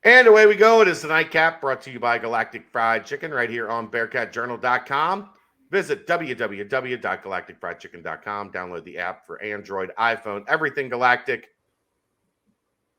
And away we go. It is the Nightcap brought to you by Galactic Fried Chicken right here on BearcatJournal.com. Visit www.galacticfriedchicken.com. Download the app for Android, iPhone, everything Galactic.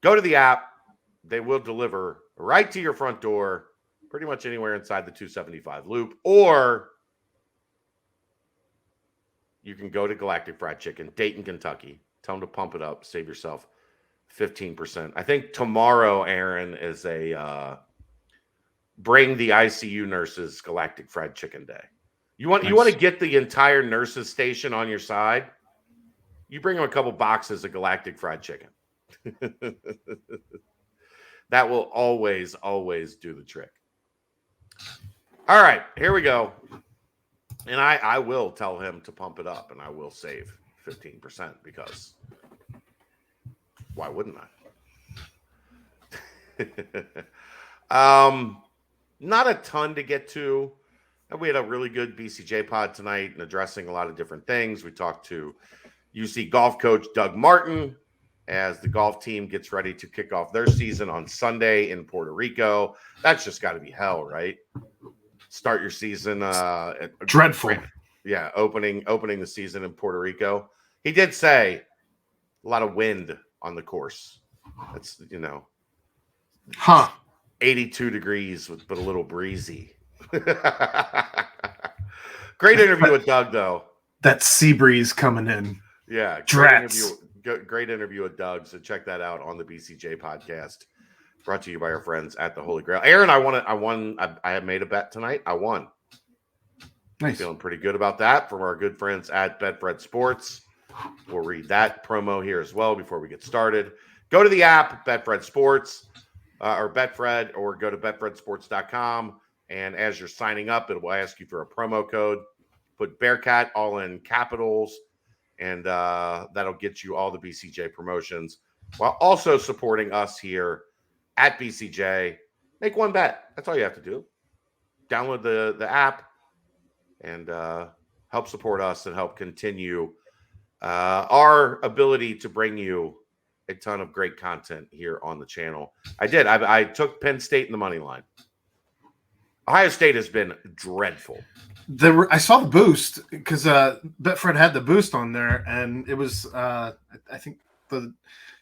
Go to the app. They will deliver right to your front door, pretty much anywhere inside the 275 loop. Or you can go to Galactic Fried Chicken, Dayton, Kentucky. Tell them to pump it up. Save yourself 15%. I think tomorrow, Aaron, is a bring the ICU nurses Galactic Fried Chicken Day. You want to get the entire nurses station on your side? You bring them a couple boxes of Galactic Fried Chicken. That will always do the trick. All right, here we go. And I will tell him to pump it up, and I will save 15% because why wouldn't I? Not a ton to get to. We had a really good BCJ pod tonight and addressing a lot of different things. We talked to UC golf coach Doug Martin as the golf team gets ready to kick off their season on Sunday in Puerto Rico. That's just got to be hell, right? Start your season. Dreadful. Yeah, opening the season in Puerto Rico. He did say a lot of wind on the course. That's 82 degrees, but a little breezy. Great interview with Doug, though. That sea breeze coming in. Yeah, great interview with Doug. So check that out on the BCJ podcast, brought to you by our friends at the Holy Grail. Aaron, I won. I have made a bet tonight. I won. Nice. Feeling pretty good about that from our good friends at Betfred Sports. We'll read that promo here as well before we get started. Go to the app, Betfred Sports, or Betfred, or go to betfredsports.com. And as you're signing up, it will ask you for a promo code. Put Bearcat all in capitals, and that'll get you all the BCJ promotions while also supporting us here at BCJ. Make one bet. That's all you have to do. Download the app and help support us and help continue our ability to bring you a ton of great content here on the channel. I took Penn State in the money line. Ohio State has been dreadful. I saw the boost because Betfred had the boost on there, and it was I think the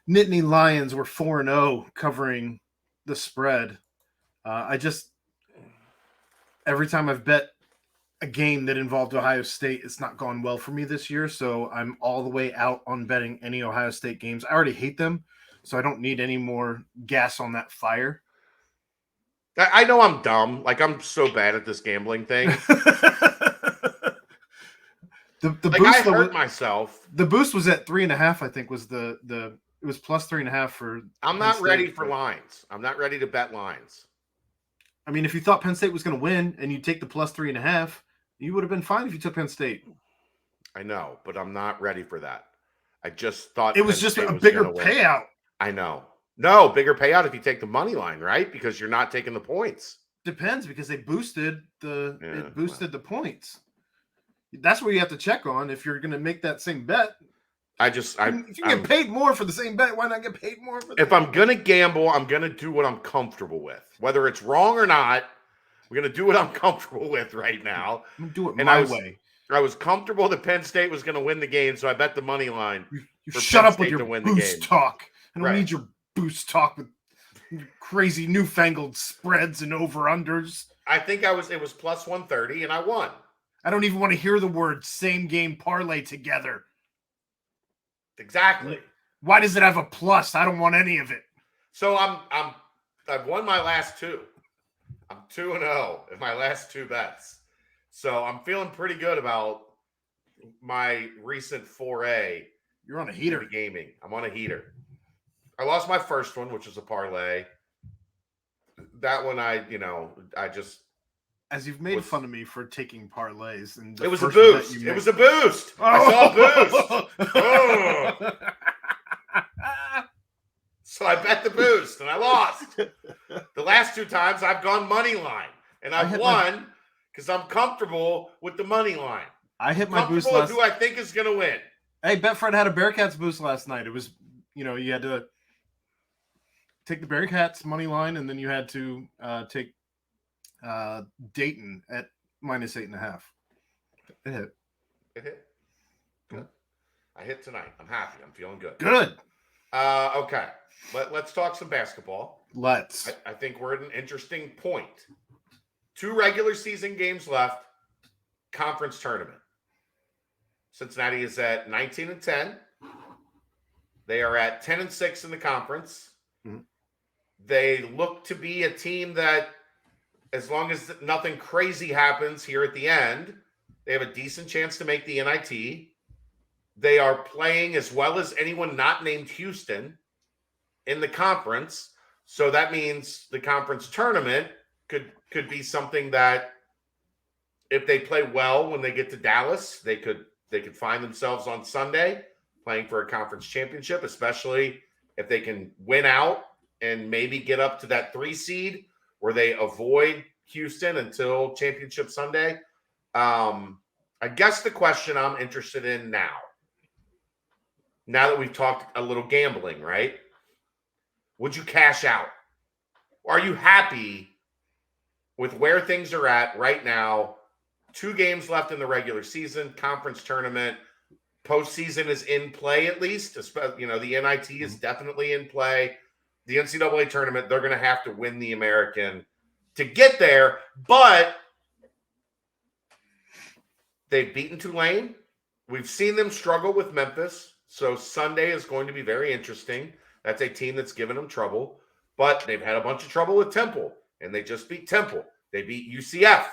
Nittany Lions were 4-0 covering the spread. Every time I've bet a game that involved Ohio State, it's not gone well for me this year, so I'm all the way out on betting any Ohio State games. I already hate them, so I don't need any more gas on that fire. I know I'm dumb. Like, I'm so bad at this gambling thing. The boost I hurt myself. The boost was at 3.5. I think was it was plus 3.5 for. I'm not ready for lines. I'm not ready to bet lines. I mean, if you thought Penn State was going to win and you take the plus 3.5, you would have been fine if you took Penn State. I know, but I'm not ready for that. I just thought it was just a bigger payout. I know. No, bigger payout if you take the money line, right? Because you're not taking the points. Depends, because they boosted the points. That's what you have to check on if you're going to make that same bet. If you get paid more for the same bet, why not get paid more for if I'm going to gamble, I'm going to do what I'm comfortable with. Whether it's wrong or not, we're going to do what I'm comfortable with right now. I'm going to do it my way. I was comfortable that Penn State was going to win the game, so I bet the money line. You shut up with your boost talk. I don't need your boost talk with crazy newfangled spreads and over-unders. I think it was plus 130, and I won. I don't even want to hear the word same game parlay together. Exactly. Why does it have a plus? I don't want any of it. So I've won my last two. I'm 2-0 in my last two bets. So I'm feeling pretty good about my recent foray. You're on a heater. Gaming. I'm on a heater. I lost my first one, which was a parlay. That one, I just. As you've made fun of me for taking parlays, and it was a boost. It was a boost. Oh. I saw a boost. Oh. So I bet the boost, and I lost. The last two times, I've gone money line, and I've won because I'm comfortable with the money line. I hit my boost last. Who I think is going to win. Hey, Betfred had a Bearcats boost last night. It was, you had to take the Bearcats money line, and then you had to take Dayton at -8.5. It hit. It hit. Good. I hit tonight. I'm happy. I'm feeling good. Good. Okay. Let's talk some basketball. Let's. I think we're at an interesting point. 2 regular season games left. Conference tournament. Cincinnati is at 19-10. They are at 10-6 in the conference. Mhm. They look to be a team that, as long as nothing crazy happens here at the end, they have a decent chance to make the NIT. They are playing as well as anyone not named Houston in the conference. So that means the conference tournament could be something that, if they play well when they get to Dallas, they could find themselves on Sunday playing for a conference championship, especially if they can win out and maybe get up to that 3 seed where they avoid Houston until championship Sunday. I guess the question I'm interested in now that we've talked a little gambling, right? Would you cash out? Or are you happy with where things are at right now? 2 games left in the regular season, conference tournament, postseason is in play at least. The NIT is definitely in play. The NCAA tournament, they're going to have to win the American to get there, but they've beaten Tulane. We've seen them struggle with Memphis, so Sunday is going to be very interesting. That's a team that's given them trouble, but they've had a bunch of trouble with Temple, and they just beat Temple. They beat UCF.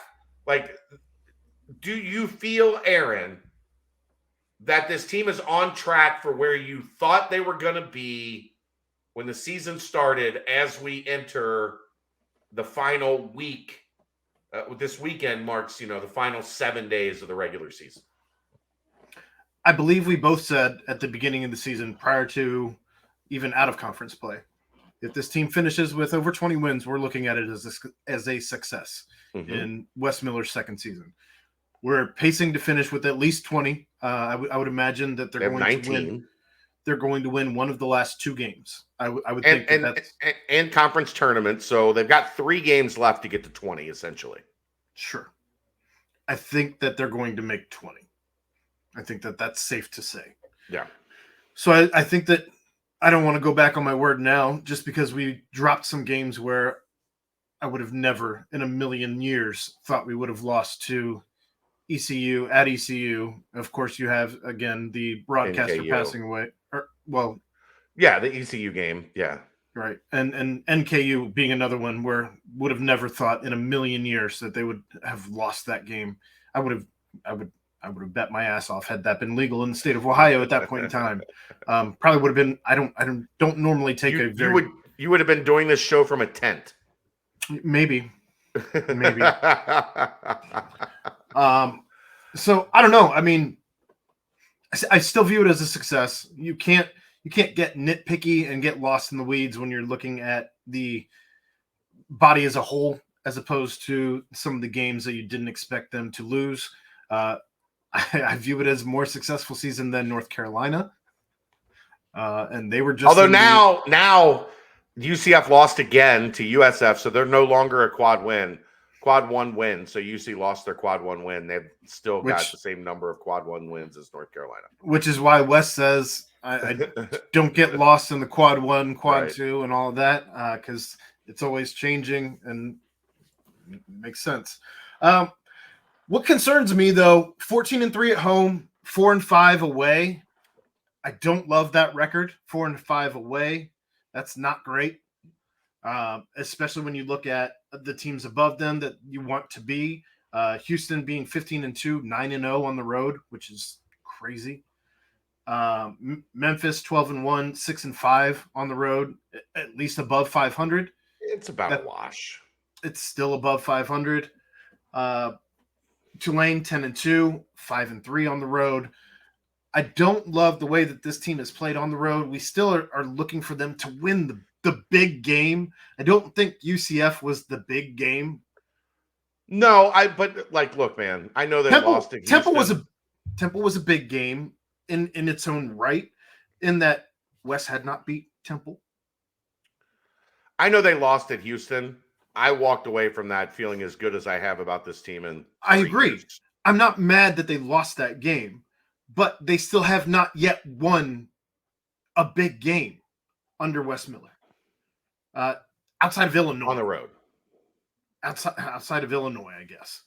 Do you feel, Aaron, that this team is on track for where you thought they were going to be when the season started as we enter the final week? This weekend marks, the final 7 days of the regular season. I believe we both said at the beginning of the season, prior to even out of conference play, if this team finishes with over 20 wins, we're looking at it as a success in Wes Miller's second season. We're pacing to finish with at least 20. I would imagine that they're going 19. to win. They're going to win one of the last 2 games. I would think that's and conference tournament. So they've got 3 games left to get to 20, essentially. Sure. I think that they're going to make 20. I think that that's safe to say. Yeah. So I think that I don't want to go back on my word now, just because we dropped some games where I would have never in a million years thought we would have lost to ECU at ECU. Of course, you have, again, the broadcaster NKU. passing away. Yeah, the ECU game. Yeah. Right. And NKU being another one where would have never thought in a million years that they would have lost that game. I would have bet my ass off had that been legal in the state of Ohio at that point in time. Probably would have been. I don't normally take you would have been doing this show from a tent. Maybe. So I don't know. I mean, I still view it as a success. You can't get nitpicky and get lost in the weeds when you're looking at the body as a whole, as opposed to some of the games that you didn't expect them to lose. I view it as a more successful season than North Carolina. And they were just. Although now UCF lost again to USF, so they're no longer a quad 1 win. So UC lost their quad 1 win. They've still got the same number of quad 1 wins as North Carolina. Which is why Wes says I don't get lost in the quad 1, quad right. 2, and all of that, because it's always changing and it makes sense. What concerns me, though, 14-3 at home, 4-5 away. I don't love that record, 4-5 away. That's not great, especially when you look at the teams above them that you want to be. Houston being 15-2, 9-0 on the road, which is crazy. Memphis 12-1, 6-5 on the road, at least above 500. It's about a wash. It's still above 500. Tulane 10-2, 5-3 on the road. I don't love the way that this team has played on the road. We still are looking for them to win the big game. I don't think UCF was the big game. No, look, man, I know they lost to Houston. Temple was a big game in its own right, in that Wes had not beat Temple. I know they lost at Houston. I walked away from that feeling as good as I have about this team in I 3 agree. years. I'm not mad that they lost that game, but they still have not yet won a big game under Wes Miller. Outside of Illinois. On the road. Outside of Illinois, I guess.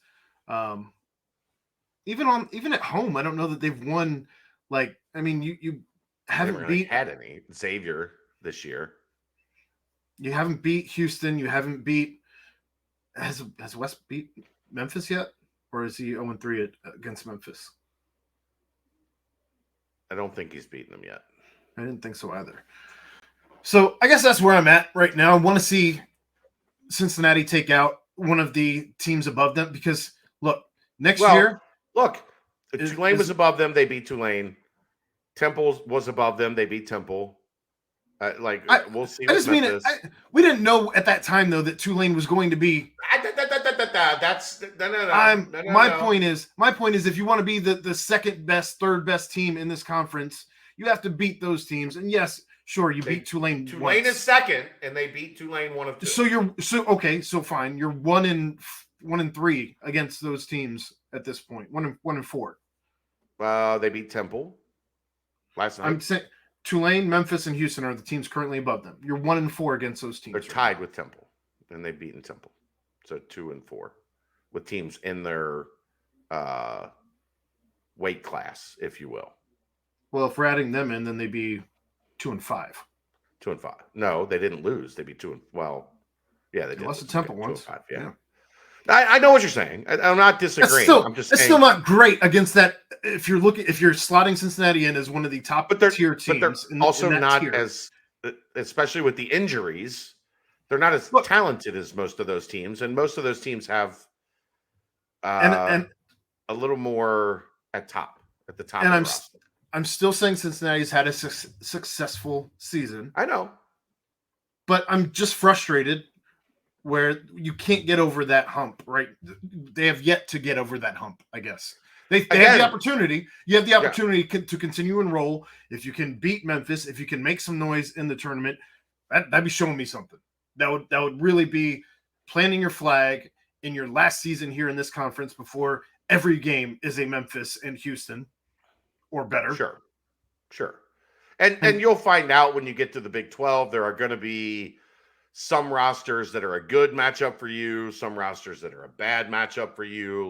Even at home, I don't know that they've won. Like, I mean, you haven't really beat had any Xavier this year. You haven't beat Houston. You haven't beat. Has West beat Memphis yet, or is he 0-3 against Memphis? I don't think he's beaten them yet. I didn't think so either. So I guess that's where I'm at right now. I want to see Cincinnati take out one of the teams above them because look, next year. Look, Tulane was above them. They beat Tulane. Temple was above them. They beat Temple. We'll see. I just mean it. We didn't know at that time though that Tulane was going to be. That's no. My point is, if you want to be the second best, third best team in this conference, you have to beat those teams. And yes, sure, you beat Tulane. Tulane is second, and they beat Tulane 1 of 2. So fine. You're 1-3 against those teams at this point. 1-4. They beat Temple last night. I'm saying Tulane, Memphis, and Houston are the teams currently above them. You're 1-4 against those teams. They're tied with Temple, and they've beaten Temple. So 2-4 with teams in their weight class, if you will. Well, if we're adding them in, then they'd be 2-5. 2-5. No, they didn't lose. They'd be 2. They did. Lost to Temple once. 2-5, yeah. I know what you're saying. I'm not disagreeing. I'm just saying it's still not great against that. If you're slotting Cincinnati in as one of the top tier teams, but they're also not as, especially with the injuries, they're not as talented as most of those teams, and most of those teams have a little more at the top. And I'm still saying Cincinnati's had a successful season. I know, but I'm just frustrated where you can't get over that hump, right? They have yet to get over that hump, I guess. They have the opportunity. You have the opportunity to continue and roll. If you can beat Memphis, if you can make some noise in the tournament, that'd be showing me something. That would really be planting your flag in your last season here in this conference before every game is a Memphis and Houston or better. Sure. And you'll find out when you get to the Big 12, there are going to be some rosters that are a good matchup for you, some rosters that are a bad matchup for you.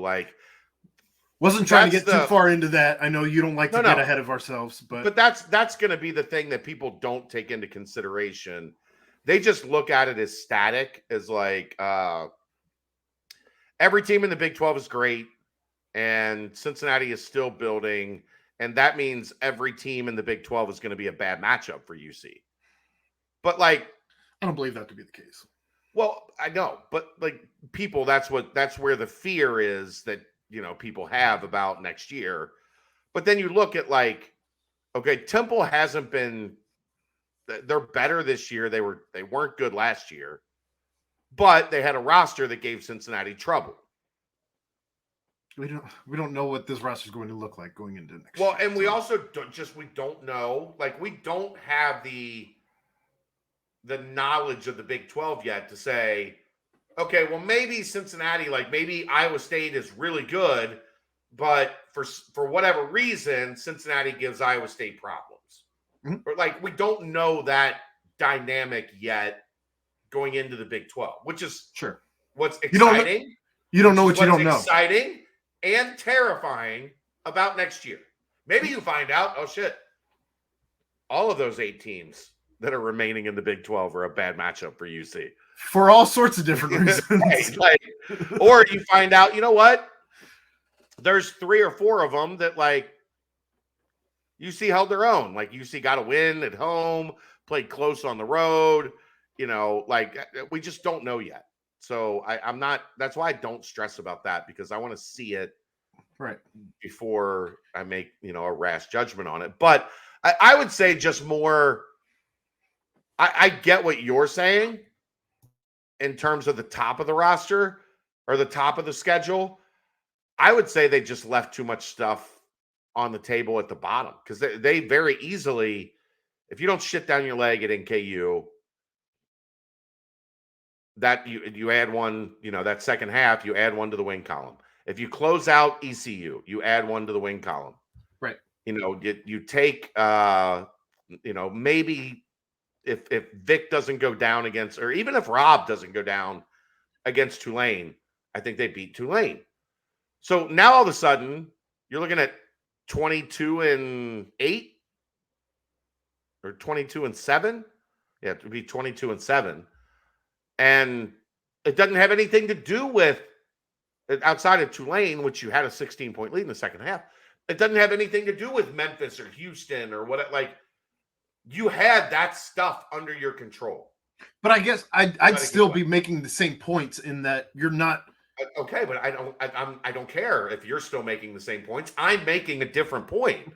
Wasn't trying to get too far into that. I know you don't like to get ahead of ourselves, but that's going to be the thing that people don't take into consideration. They just look at it as static, as every team in the Big 12 is great, and Cincinnati is still building, and that means every team in the Big 12 is going to be a bad matchup for UC. But I don't believe that to be the case. Well, I know, but people, that's where the fear is that, people have about next year. But then you look at Temple hasn't been, they're better this year. They weren't good last year, but they had a roster that gave Cincinnati trouble. We don't know what this roster is going to look like going into next year. Well, and we also don't know, we don't have the knowledge of the Big 12 yet to say, okay, well, maybe Cincinnati, maybe Iowa State is really good, but for whatever reason, Cincinnati gives Iowa State problems. Mm-hmm. Or we don't know that dynamic yet going into the Big 12, which is what's exciting. You don't know what you don't know. Exciting and terrifying about next year. Maybe you find out, oh shit, all of those 8 teams that are remaining in the Big 12 are a bad matchup for UC. For all sorts of different reasons. Or you find out, you know what? There's 3 or 4 of them that UC held their own. UC got a win at home, played close on the road. We just don't know yet. So I'm not, that's why I don't stress about that, because I want to see it before I make, a rash judgment on it. But I would say just more, I get what you're saying in terms of the top of the roster or the top of the schedule. I would say they just left too much stuff on the table at the bottom, because they very easily, if you don't shit down your leg at NKU, that you add one, that second half, you add one to the win column. If you close out ECU, you add one to the win column. Right. You take maybe if Vic doesn't go down against, or even if Rob doesn't go down against Tulane, I think they beat Tulane. So now all of a sudden you're looking at 22-8 or 22-7. Yeah, it would be 22-7. And it doesn't have anything to do with, outside of Tulane, which you had a 16-point lead in the second half. It doesn't have anything to do with Memphis or Houston or what. Like, you had that stuff under your control. But I guess I'd still be making the same points in that you're not. Okay, but I don't care if you're still making the same points. I'm making a different point.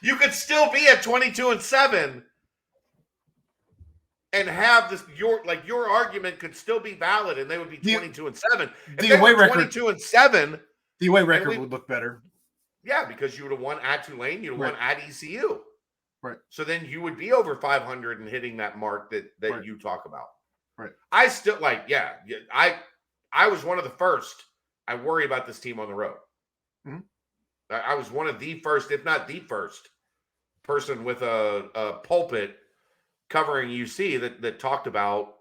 You could still be at 22-7 and have this. Your argument could still be valid, and they would be 22-7. The away record, 22-7. The away record would look better. Yeah, because you would have won at Tulane, you'd have won at ECU. Right. So then you would be over 500 and hitting that mark that right. you talk about. Right. I still I was one of the first. I worry about this team on the road. Mm-hmm. I was one of the first, if not the first, person with a pulpit covering UC that talked about,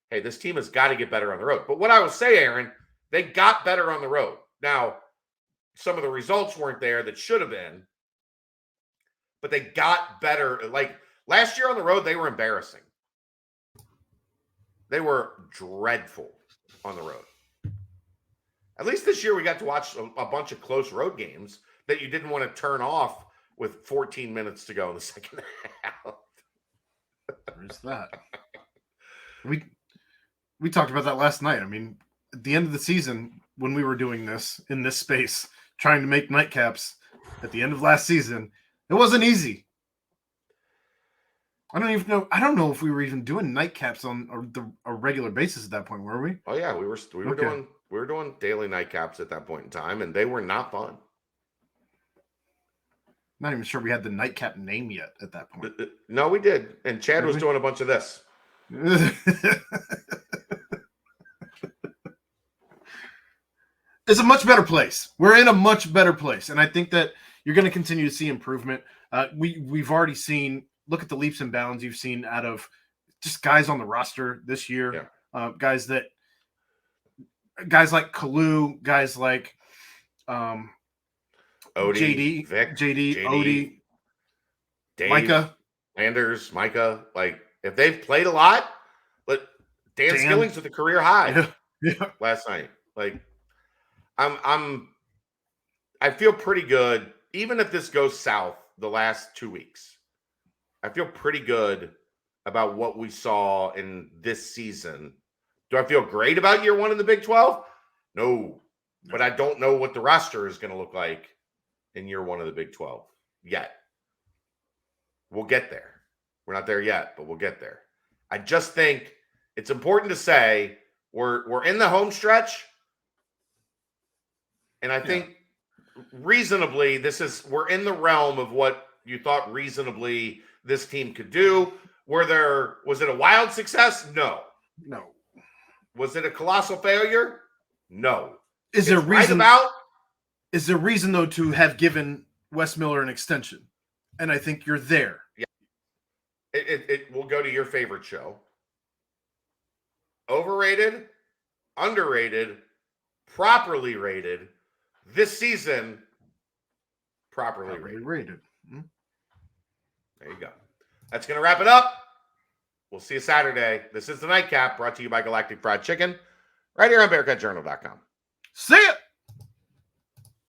hey, this team has got to get better on the road. But what I will say, Aaron, they got better on the road. Now, some of the results weren't there that should have been, but they got better. Like last year on the road, they were embarrassing. They were dreadful on the road. At least this year we got to watch a bunch of close road games that you didn't want to turn off with 14 minutes to go in the second half. There's that. We talked about that last night. I mean, at the end of the season, when we were doing this in this space, trying to make nightcaps at the end of last season, it wasn't easy. I don't know if we were even doing nightcaps on a regular basis at that point, were we? Oh yeah, we were doing daily nightcaps at that point in time, and they were not fun. Not even sure we had the nightcap name yet at that point. No, we did. And Chad was doing a bunch of this. It's a much better place. We're in a much better place. And I think that you're going to continue to see improvement. We've already seen, look at the leaps and bounds you've seen out of just guys on the roster this year. Yeah. Guys like Kalu, guys like Odie, JD, Vic, JD, Odie, Dave, Micah, Landers, Micah. Like, if they've played a lot, but Dan Skilling's with a career high last night. Like, I feel pretty good, even if this goes south the last 2 weeks. I feel pretty good about what we saw in this season. Do I feel great about year one in the Big 12? No. But I don't know what the roster is going to look like in year one of the Big 12 yet. We'll get there. We're not there yet, but we'll get there. I just think it's important to say we're in the home stretch. And I think reasonably, we're in the realm of what you thought reasonably this team could do. Was it a wild success? No. Was it a colossal failure? No. Is there reason though to have given Wes Miller an extension? And I think you're there. Yeah. It will go to your favorite show. Overrated, underrated, properly rated. This season, properly rated. Mm-hmm. There you go. That's going to wrap it up. We'll see you Saturday. This is the Nightcap, brought to you by Galactic Fried Chicken, right here on BearcatJournal.com. See ya!